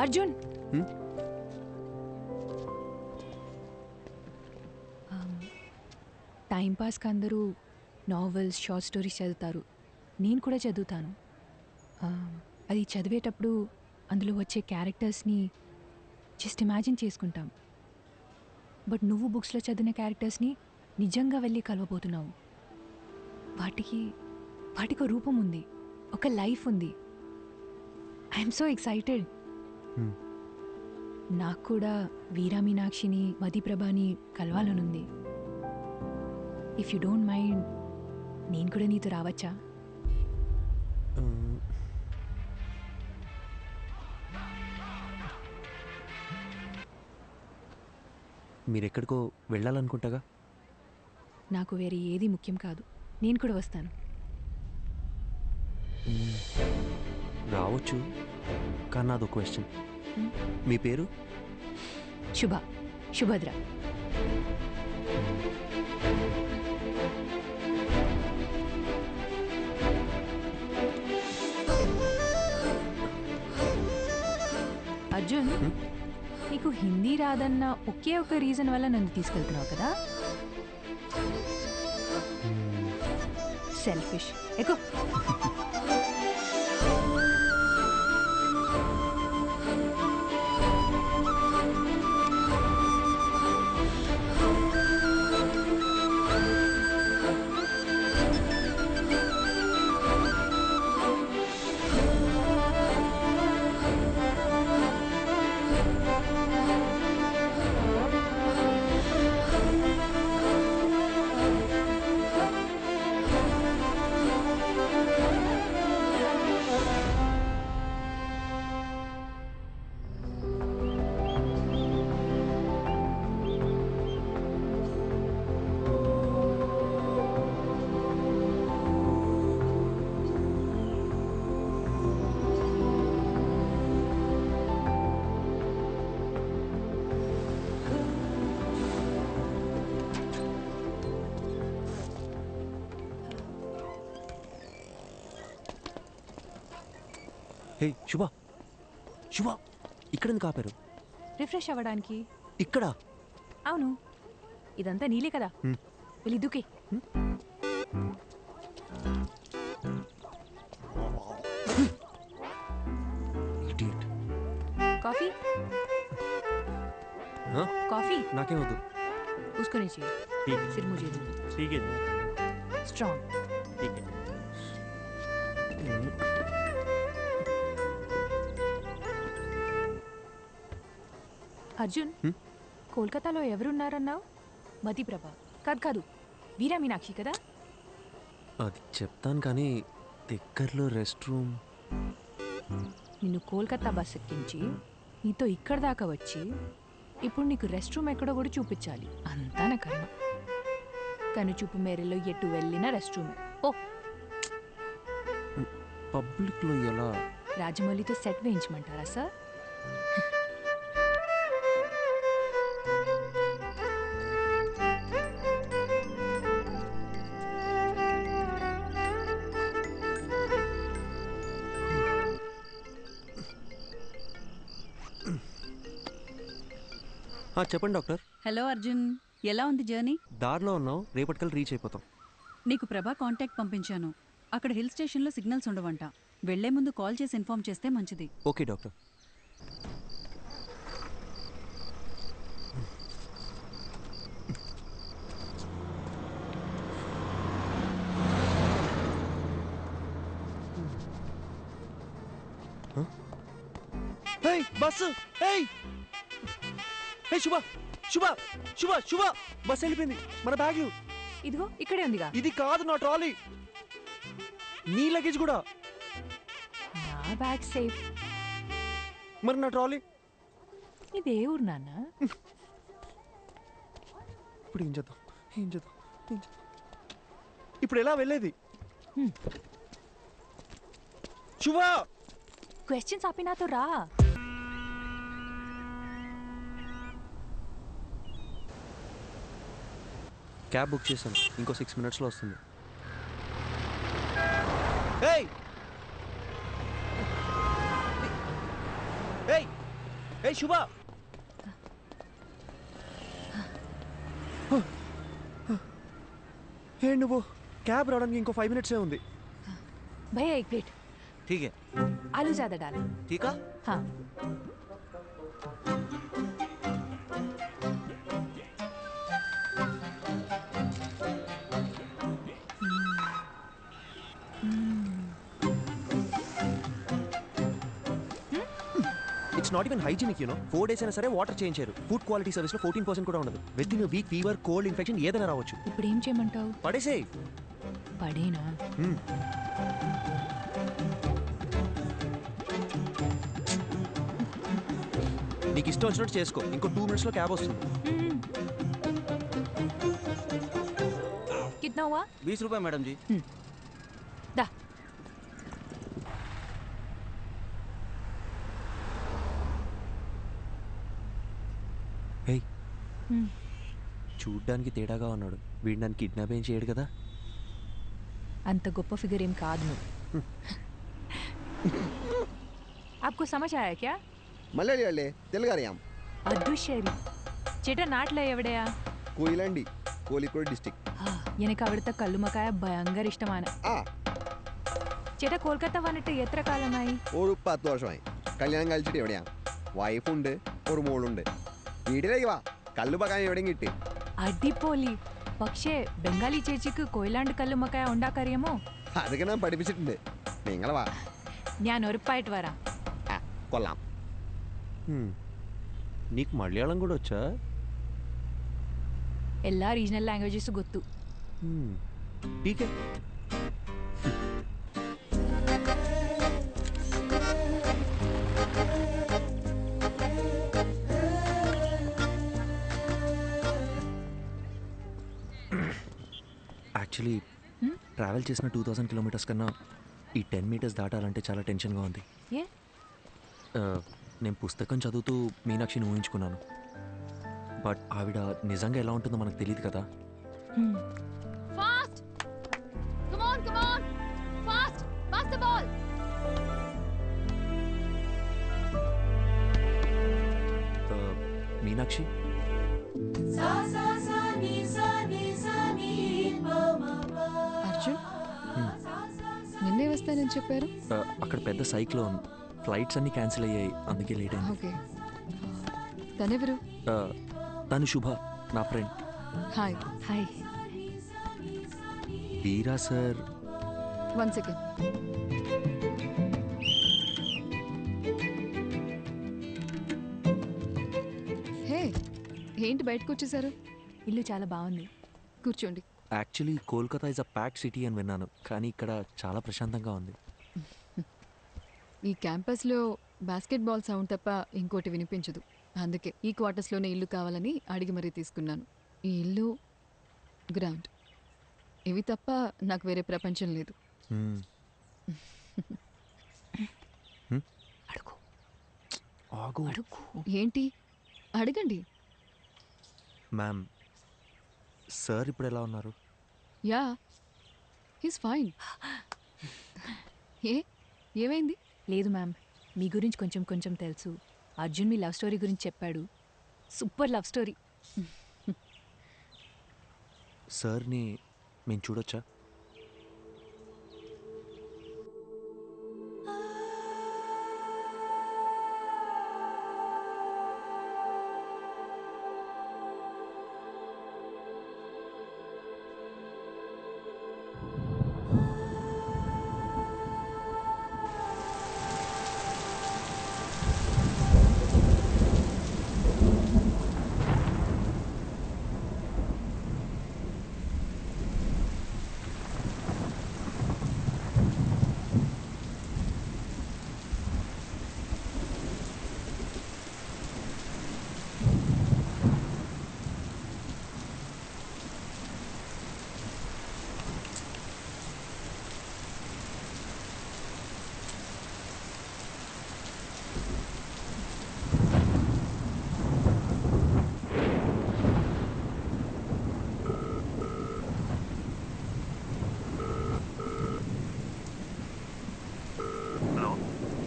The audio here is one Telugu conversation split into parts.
అర్జున్ టైంపాస్కి అందరూ నావెల్స్ షార్ట్ స్టోరీస్ చదువుతారు, నేను కూడా చదువుతాను. అది చదివేటప్పుడు అందులో వచ్చే క్యారెక్టర్స్ని జస్ట్ ఇమాజిన్ చేసుకుంటాం. బట్ నువ్వు బుక్స్లో చదివిన క్యారెక్టర్స్ని నిజంగా వెళ్ళి కలవబోతున్నావు. వాటికి ఒక రూపం ఉంది, ఒక లైఫ్ ఉంది. I'm so excited. నాకు కూడా వీరా మీనాక్షిని, మధుప్రభని కలవాలనుంది. ఇఫ్ యూ డోంట్ మైండ్, నేను కూడా నీతో రావచ్చా? మీరెక్కడికో వెళ్ళాలనుకుంటాగా. నాకు వేరే ఏది ముఖ్యం కాదు, నేను కూడా వస్తాను. రావచ్చు, కానీ నాదో క్వశ్చన్. మీ పేరు? శుభద్ర. అర్జున్, నీకు హిందీ రాదన్న ఒకే ఒక రీజన్ వల్ల నన్ను తీసుకెళ్తున్నావు కదా? సెల్ఫిష్. ఎక్కువ హే శుభ, ఇక్కడెందుకు ఆపారు? రిఫ్రెష్ అవ్వడానికి. ఇక్కడ? అవును, ఇదంతా నీలే కదా, వెళ్ళి దూకే. కాఫీ? కాఫీ నాకేం వద్దు. उसको नहीं चाहिए, सिर्फ मुझे दो. ठीक है, स्ट्रॉन्ग. ठीक है. అర్జున్, కోల్కతాలో ఎవరున్నారన్నావు? మధుప్రభ కాదు, వీరా మీనాక్షి కదా? అది చెప్తాను, కానీ దగ్గరలో రెస్ట్ రూమ్. నిన్ను కోల్కతా బస్ ఎక్కించి నీతో ఇక్కడ దాకా వచ్చి ఇప్పుడు నీకు రెస్ట్ రూమ్ ఎక్కడో కూడా చూపించాలి. అంతా నా కర్మ. కను చూపు మేరలో ఎటు వెళ్ళినా రెస్ట్ రూమే. ఓ పబ్లిక్లో ఎలా? రాజమౌళితో సెట్ వేయించమంటారా సార్? చెప్పండి డాక్టర్. హలో అర్జున్, ఎలా ఉంది జర్నీ? దారిలో ఉన్నాం, రేపటికల్ రీచ్ అయిపోతాం. నీకు ప్రభా కాంటాక్ట్ పంపించాను. అక్కడ హిల్ స్టేషన్లో సిగ్నల్స్ ఉండవంట. వెళ్లే ముందు కాల్ చేసి ఇన్ఫార్మ్ చేస్తే మంచిది. Okay doctor. బస్సు! శుభ బస్ వెళ్ళిపోయింది. మన బ్యాగ్లు ఇదిగో ఇక్కడే ఉందిగా. ఇది కాదు నా ట్రాలీ, నీ లగేజ్ కూడా. నా బ్యాగ్ సేఫ్, మరి నా ట్రాలీ? ఇదే ఊరు నాన్న. ఇప్పుడు ఏం చేద్దాం? ఇప్పుడు ఎలా వెళ్ళేది? శుభ, క్వశ్చన్స్ ఆపి నాతో రా. క్యాబ్ బుక్ చేశాను, ఇంకో 6 minutesలో వస్తుంది. ఏ శుభ ఏ నువ్వు క్యాబ్ రావడానికి ఇంకో 5 minutes ఉంది. भैया एक प्लेट ठीक है. आलू ज्यादा डाल. ठीक है. हाँ. It's not even hygienic, you know. 4 days అయినా సరే వాటర్ చేంజ్ చేయరు. ఫుడ్ క్వాలిటీ సర్వీస్ లో 14% కూడా ఉండదు. With in week fever, cold, infection ఏదైనా రావచ్చు. ఇప్పుడు ఏం చేయమంటావు? పడేసే. పడేనా? నీకు ఇష్టం వచ్చినట్టు చేసుకో. ఇంకో 2 minutes లో క్యాబ్ వస్తుంది. कितना हुआ? 20 रुपए मैडम जी. दा. హే చూడ్డానికి తేడాగా ఉన్నాడు. వీడు నన్ను కిడ్నాప్ ఏం చేయడు కదా. అంత గొప్ప ఫిగర్ ఏం కాదు నువ్వు. आपको समझ आया क्या? മലയാളി അല്ലേ തെലുങ്ക് അറിയാം. അതുശരി. ചേട്ടാ നാട്ടിലെ എവിടെയാ? കൊയിലാണ്ടി കോഴിക്കോട് ഡിസ്ട്രിക്ട്. എനിക്ക് അവിടുത്തെ കല്ലുമക്കായ ഭയങ്കര ഇഷ്ടമാണ്. ആ ചേട്ടാ കൊൽക്കത്ത വന്നിട്ട് എത്ര കാലമായി? ഒരു 10 വർഷമായി. കല്യാണം കഴിച്ചിട്ട് എവിടെയാ? വൈഫുണ്ട്, ഒരു മോളുണ്ട്. വീട്ടിലേക്ക് വാ, കല്ലുമക്കായ എവിടെയും കിട്ടി. അടിപൊളി. പക്ഷേ ബംഗാളി ചേച്ചിക്ക് കൊയിലാണ്ട് കല്ലുമക്കായ ഉണ്ടാക്കറിയാമോ? അതൊക്കെ ഞാൻ പഠിപ്പിച്ചിട്ടുണ്ട്. നിങ്ങൾ വാ. ഞാൻ ഉറപ്പായിട്ട് വരാം. കൊള്ളാം. నీకు మలయాళం కూడా వచ్చా? എല്ലാ ರೀಜನಲ್ ಲ್ಯಾಂಗ್ವೇಜಸ್ ಗೊತ್ತು. ఠీకే. యాక్చువల్లీ ట్రావెల్ చేసిన 2000 kilometers కన్నా ఈ 10 meters దాటాలంటే చాలా టెన్షన్గా ఉంది. ఏ? నేను పుస్తకం చదువుతూ మీనాక్షిని ఊహించుకున్నాను. బట్ ఆవిడ నిజంగా ఎలా ఉంటుందో మనకు తెలియదు కదా. Fast! Come on, come on! Fast! Pass the ball! Meenakshi Arjun నిన్నే వస్తానని చెప్పారు. అక్కడ పెద్ద సైక్లోన్, ఫ్లైట్స్ అన్నీ క్యాన్సిల్ అయ్యాయి, అందుకే లేట్ అయింది. ఓకే, తనెవరు? తను శుభ, నా ఫ్రెండ్. హాయ్. హాయ్. వీరా సార్. 1 second. హే, ఏంటి బయటకు వచ్చేసారు? ఇల్లు చాలా బాగుంది. కూర్చోండి. Actually Kolkata is a pack city అని విన్నాను, కానీ ఇక్కడ చాలా ప్రశాంతంగా ఉంది. ఈ క్యాంపస్లో బాస్కెట్బాల్ సౌండ్ తప్ప ఇంకోటి వినిపించదు. అందుకే ఈ క్వార్టర్స్లోనే ఇల్లు కావాలని అడిగి మరీ తీసుకున్నాను. ఈ ఇల్లు, గ్రౌండ్, ఇవి తప్ప నాకు వేరే ప్రపంచం లేదు. అడుగు. ఆగు. అడుగు. ఏంటి? అడగండి. మ్యామ్, సార్ ఇప్పుడు ఎలా ఉన్నారు? Yeah, he's fine. ఏమైంది? లేదు మ్యామ్, మీ గురించి కొంచెం కొంచెం తెలుసు. అర్జున్ మీ లవ్ స్టోరీ గురించి చెప్పాడు. Super love story. సార్ని మేము చూడొచ్చా?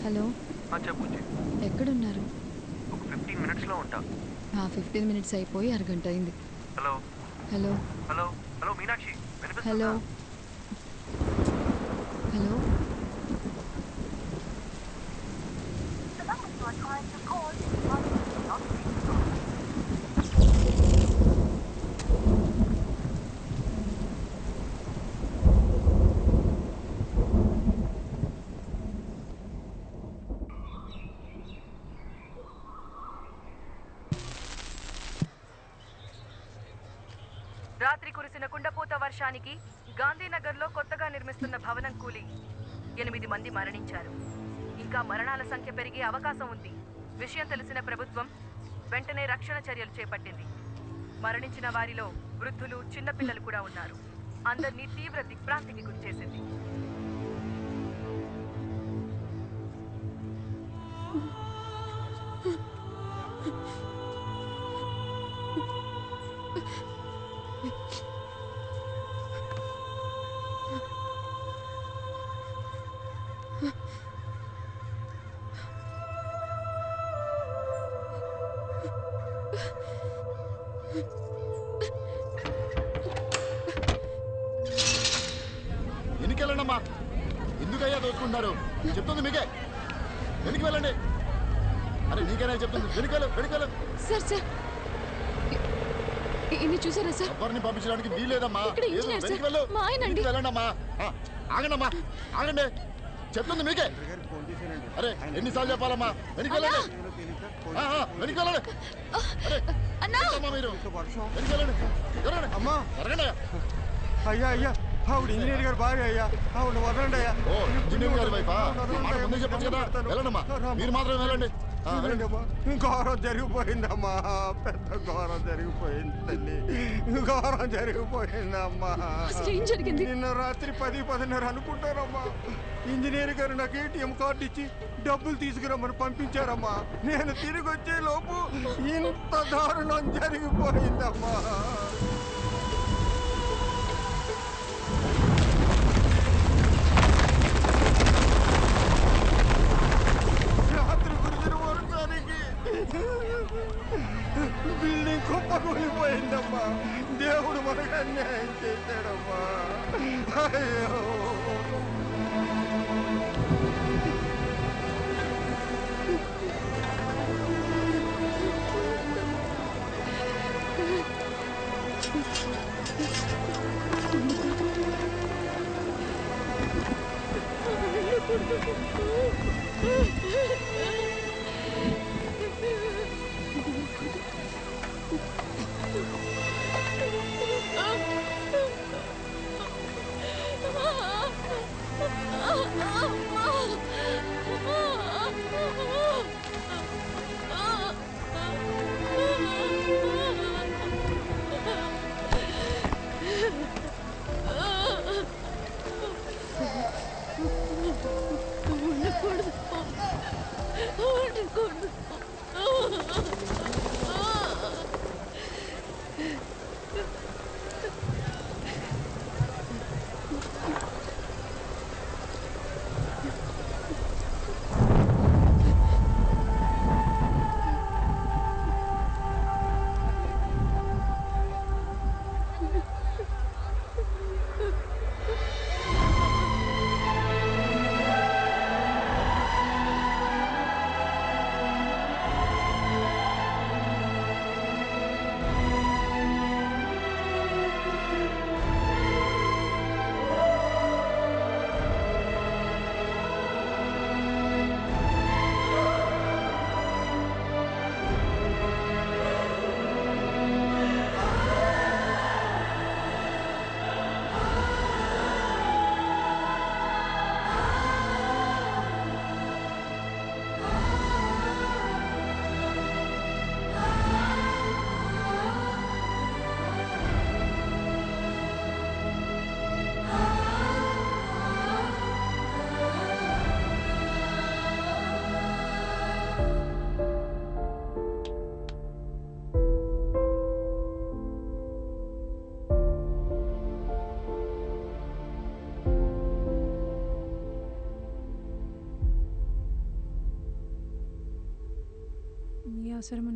హలో, చెప్పు. ఎక్కడున్నారు? ఒక 15 మినిట్స్లో ఉంటా. 15 మినిట్స్ అయిపోయి అరగంట అయింది. Hello hello hello hello Meenakshi hello hello రాత్రి కురిసిన కుండపోత వర్షానికి గాంధీనగర్లో కొత్తగా నిర్మిస్తున్న భవనం కూలి 8 మంది మరణించారు. ఇంకా మరణాల సంఖ్య పెరిగే అవకాశం ఉంది. విషయం తెలిసిన ప్రభుత్వం వెంటనే రక్షణ చర్యలు చేపట్టింది. మరణించిన వారిలో వృద్ధులు, చిన్నపిల్లలు కూడా ఉన్నారు. అందరినీ తీవ్ర దిగ్భ్రాంతికి గురిచేసింది. వెనుకెళ్ళండమ్మా. ఎందుకయ్యా దోచుకుంటున్నారు? చెప్తుంది మీకే. వెనక్కి వెళ్ళండి. అరే నీకైనా చెప్తుంది. వెనుకలు వెనుకలు. సార్ సార్ ఇన్ని చూసారా సార్? ఎవరిని పంపించడానికి వీలేదమ్మా. ఇక్కడ ఇంజనీర్ సార్. వెనక్కి వెళ్ళు. మా ఆయన అండి. వెళ్ళండమ్మా. ఆగండమ్మా, ఆగండి. చెప్తుంది మీకే. అరే ఎన్నిసార్లు చెప్పాలమ్మా? వెనక్కి వెళ్ళండి. వెనక్కి వెళ్ళండి. అరే ఏంటమ్మా మీరు? వెనక్కి వెళ్ళండి. జరగండి అమ్మా, జరగండి. అయ్యా అయ్యా, ఆవిడ ఇంజనీర్ గారు భార్య అయ్యా, ఆవిడ వదలండి అయ్యా. ఓ ఇంజనీర్ గారి వైఫా? మాట ముందే చెప్పచ్చు కదా. వెళ్ళండమ్మా, మీరు మాత్రం వెళ్ళండి. ఘోరం జరిగిపోయిందమ్మా, పెద్ద ఘోరం జరిగిపోయింది తల్లి, ఘోరం జరిగిపోయిందమ్మా. అసలు ఏం జరిగింది? నిన్న రాత్రి 10-10:30 అనుకుంటారమ్మా. ఇంజనీర్ గారు నాకు ATM కార్డు ఇచ్చి డబ్బులు తీసుకురమ్మని పంపించారమ్మా. నేను తిరిగి వచ్చే లోపు ఇంత దారుణం జరిగిపోయిందమ్మా. బిల్డింగ్ కుప్పకూలిపోయిందమ్మా. దేవుడు మనకు అన్యాయం చేశాడమ్మా. అయ్యో నీ అవసరం